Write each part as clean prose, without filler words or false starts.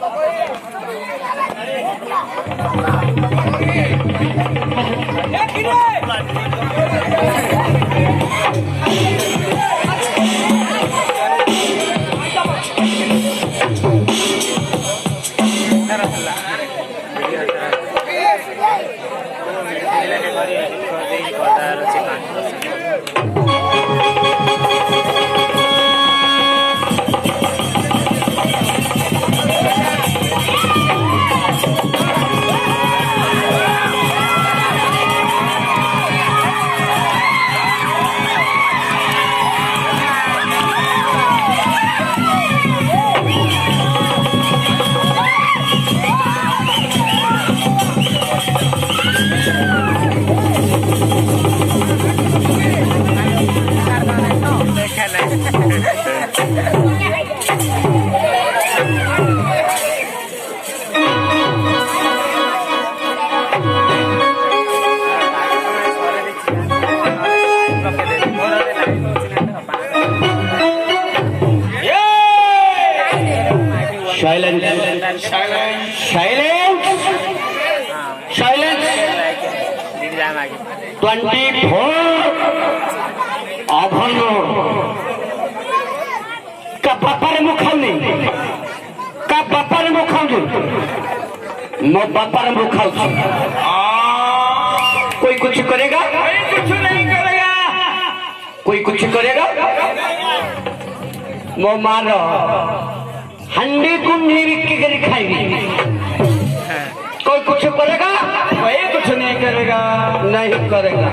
कोई कुछ करेगा? कोई कुछ नहीं करेगा। कोई कुछ करेगा? मो मारो हंडी कुंडी बिक्की कर खाएगी। कोई कुछ करेगा? कोई कुछ नहीं करेगा। नहीं करेगा।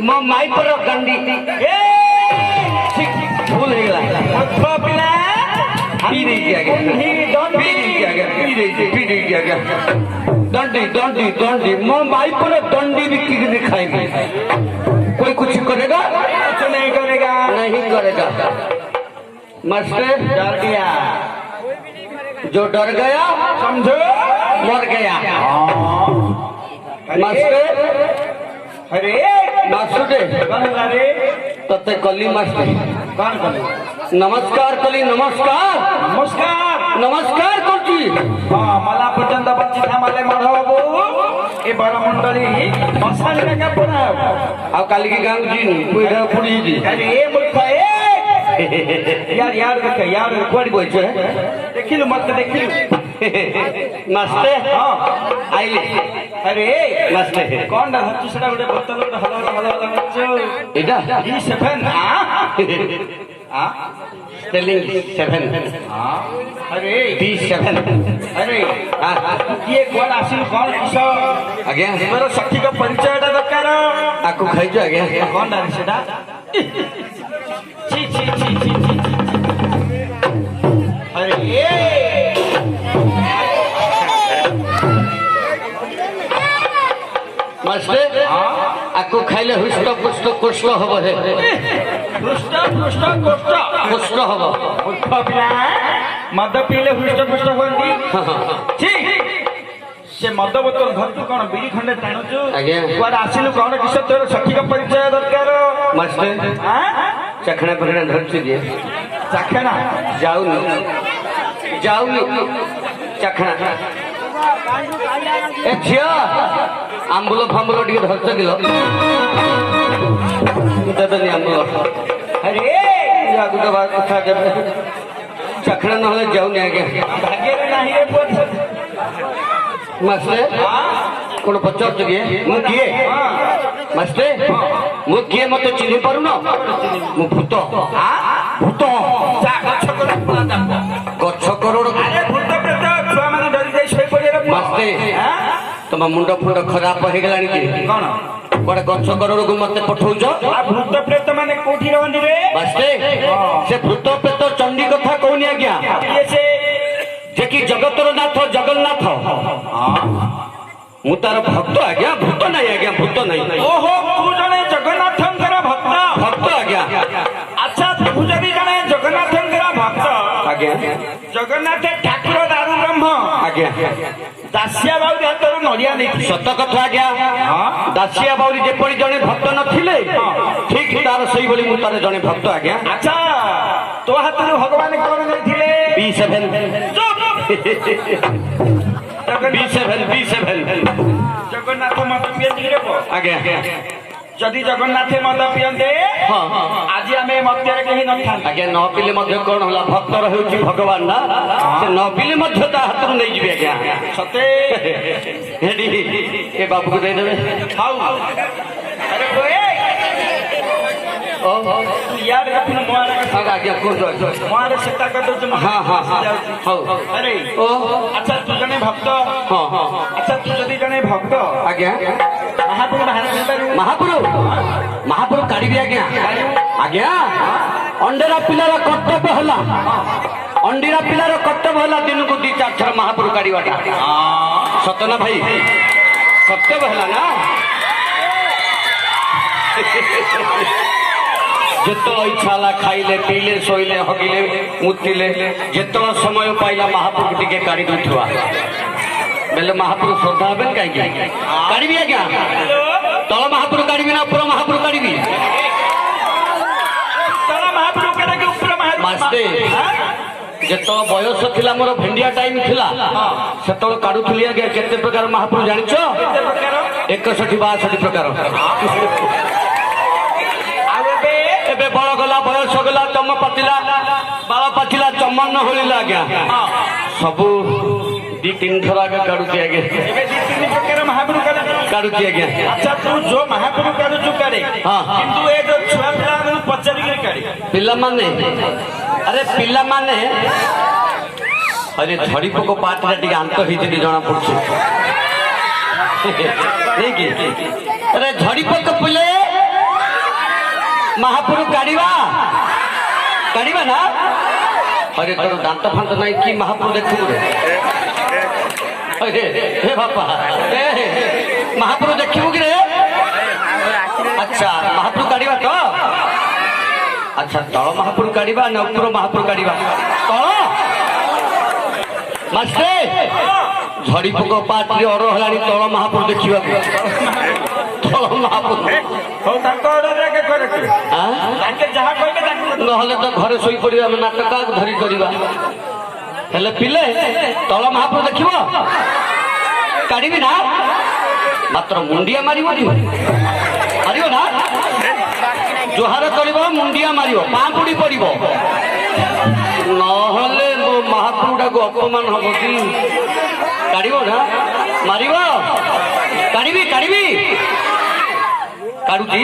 मो माई पर गंडी भूल गया। दंडी मो माई पर दंडी बिक्की कर खाएगी। कोई कुछ करेगा? कुछ नहीं करेगा। नहीं करेगा। मास्टर डर गया। जो डर गया समझो मर गया। मास्टर अरे मास्टर तते कली मास्टर कौन कली? नमस्कार कली। नमस्कार नमस्कार नमस्कार करती। हाँ मला पर्यंत बच्ची थांबाले माधव ए बड़ा मंडली मसाले का पुना आ काली की गांव जी पुरा पुड़ी जी। अरे ए मूर्ख यार कोड़ी बोल छे देखिलु मत देखिलु मास्टर हां आइले। अरे मास्टर कोन ना हच्चु सेटा गोटे बोतल गोटे हलो नचो एटा E7 स्पेलिंग 7 अरे D7 अरे किए कोन आसिल कोन किस आज्ञा मेरो शक्ति का परिचयटा दरकार आकु खाइजो आज्ञा कोन ना सेटा ची अरे मास्टर आकु खाइले हुष्ट पुष्ट कुष्ट हबो हे। हुष्ट पुष्ट कुष्ट हबो पिला मद पीले हुष्ट पुष्ट होंदी। ठीक से मद बोतल धरतु कोन बिली खंडे टाणुचु आज्ञा कुआड आसिलु कोन किस तोर सखी का परिचय दरकार मास्टर चखना पखना धरतु दिए चखना जाउनी चखना ए झिया आंबुल फांबुल टी धरत किलो देनी आंबुल। अरे गोटे बात कथा चखना ना जाऊनी आगे मास्टर कौन पचार किए मुझे मास्टर मुझे मत चिन्ह पारुन मु भूत भूत गछ करोड़ मास्टर तुम मुंड फुंड खराब हो गला कौन बड़े गछ करोड़ को मत पठौछ भूत प्रेत माने कोठी रहंदी रे मास्टर से भूत प्रेत चंडी कथा कहनी आज्ञा जे कि जगतर नाथ जगन्नाथ मु तार भक्त आज्ञा भूत नहीं आज्ञा भूत नहीं। ओहो तू जने जगन्नाथंकर भक्त आज्ञा। अच्छा तू जदी जने जगन्नाथंकर भक्त आज्ञा जगन्नाथ ठाकुर दारू ब्रह्म आज्ञा दासिया बाउरी हातर नरिया नहीं सत कथा आज्ञा। दासिया बाउरी जेपरी जने भक्त नथिले ठीक तार सही बोली मु तार जने भक्त आज्ञा। अच्छा तो हातर भगवान कोन नथिले B7 जगन्नाथ मत पिए आज्ञा जदि जगन्नाथ मत पियंते आज आम मध्य कहीं न था आज्ञा न पिले कौन होला भक्तर होउची भगवान ना से न पिले हाथ नहीं जी आज्ञा सते हेडी ए बाबू को दे देबे खाऊ अरे ओए ओ यार अपन मोर आज्ञा को दो मोर सेटा कर दो हां हां हां अरे ओ अच्छा तू जने भक्त हां हां अच्छा तू जदि जने भक्त आज्ञा महापुर बाहर महापुर काढ़ी आज्ञा आज्ञा अंडेरा पिलार कर्तव्य हला अंडीरा पिलार कर्तव्य हला दिन को 2-4 थर महापुर काढ़ीवाटा सतना भाई कर्तव्य हला ना जितो इच्छा खाइले पीले शोइले हगिले मुतिले जितो समय पाइला महापुर टिके काढ़ी दुथुआ बेले महापुर श्रद्धा हेबे कहीं काढ़ी आज्ञा तल महापुर काढ़ी ना उपर महापुर काढ़ी मास्ते जेत बयस थिला मोर भेंडिया टाइम थिला सेतल काढुथली आज्ञा केते प्रकार महापुर जानिछो 61-62 प्रकार एबे बड़ गला बयस गला चम पातिला बाल पातिला चमन होलिला आज्ञा सबु 2-3 थर आगे काढुती आज्ञा महापुर काढुती आज्ञा अच्छा तू जो महापुर काढुचु करे किंतु ए जो छुआ पिला पचारि के काढी पिला माने अरे पिला माने अरे झड़ी पोक पाट रे टिके अंत हिति जणा पड़छ ठीक अरे झड़ी पोक पिले महापुर काढीबा ना अरे तोर दांत फांत नहीं कि महापुर देखु रे अरे हे बापा महापुर देखिबु कि रे अच्छा महापुर काढीबा तो अच्छा तल महापुर काढीबा ना ऊपर महापुर काढीबा तल मास्टे झड़ी पोक पाट रे अर हलानी तल महापुर देखिबा तल महापुर हो ताको ऑर्डर के करे हां ताके जहा कहबे ताको नहले तो घरे सोई पड़ी हम नाटक धरी करिबा हेले पिले तल महापुर देखिबो काढीबी ना मात्र मुंडिया मारिबो ना जोहार करिबो मुंडिया मारिबो पांपुड़ी पड़िबो नहले मो महापुरटा को अपमान हबो कि काढीबो ना मारिबो काढीबी काढुची